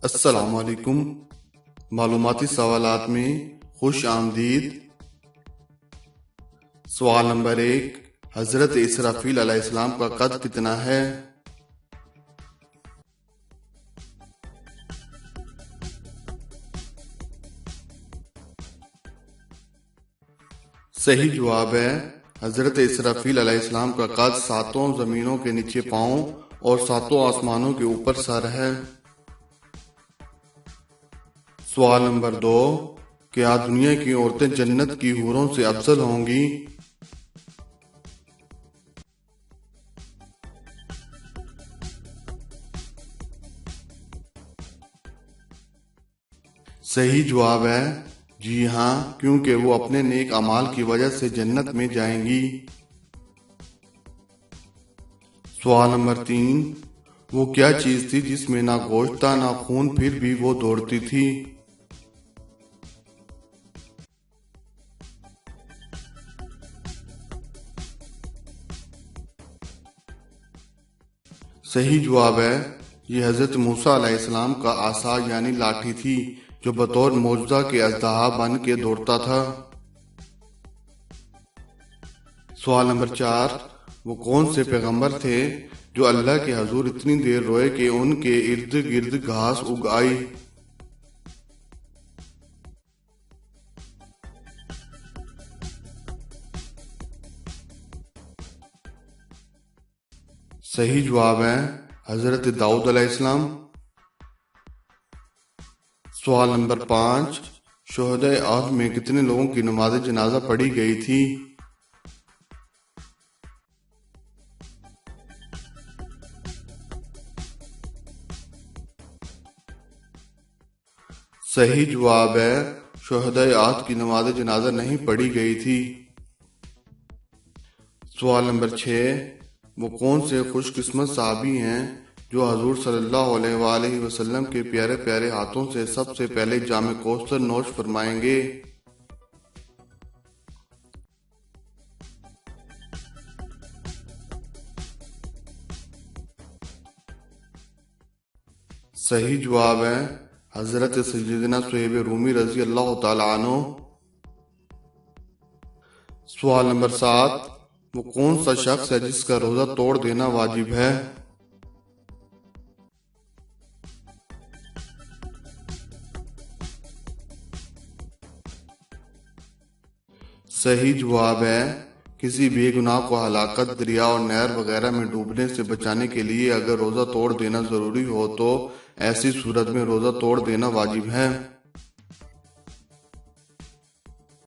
السلام علیکم۔ معلوماتی سوالات میں خوش آمدید۔ سوال نمبر 1، حضرت اسرافیل علیہ السلام کا قد کتنا ہے؟ صحیح جواب ہے حضرت اسرافیل علیہ السلام کا قد 7 زمینوں کے نیچے پاؤں اور 7 آسمانوں کے اوپر سر ہے۔ سوال نمبر 2، کیا دنیا کی عورتیں جنت کی حوروں سے افضل ہوں گی؟ صحیح جواب ہے جی ہاں، کیونکہ وہ اپنے نیک اعمال کی وجہ سے جنت میں جائیں گی۔ سوال نمبر 3، وہ کیا چیز تھی جس میں نہ گوشت تھا نہ خون پھر بھی وہ دوڑتی تھی؟ صحیح جواب ہے یہ حضرت موسیٰ علیہ السلام کا عصا یعنی لاٹھی تھی، جو بطور معجزہ کے اژدہا بن کے دوڑتا تھا۔ سوال نمبر 4، وہ کون سے پیغمبر تھے جو اللہ کے حضور اتنی دیر روئے کہ ان کے ارد گرد گھاس اگ آئی؟ صحیح جواب ہے حضرت داؤد علیہ السلام۔ سوال نمبر 5، شہدائے احد میں کتنے لوگوں کی نماز جنازہ پڑھی گئی تھی؟ صحیح جواب ہے شہدائے احد کی نماز جنازہ نہیں پڑھی گئی تھی۔ سوال نمبر 6، وہ کون سے خوش قسمت صحابی ہیں جو حضور صلی اللہ علیہ وآلہ وسلم کے پیارے پیارے ہاتھوں سے سب سے پہلے جام کوثر نوش فرمائیں گے؟ صحیح جواب ہے حضرت سیدنا صہیب رومی رضی اللہ تعالی عنہ۔ سوال نمبر 7، وہ کون سا شخص ہے جس کا روزہ توڑ دینا واجب ہے؟ صحیح جواب ہے کسی بے گناہ کو ہلاکت، دریا اور نہر وغیرہ میں ڈوبنے سے بچانے کے لیے اگر روزہ توڑ دینا ضروری ہو تو ایسی صورت میں روزہ توڑ دینا واجب ہے۔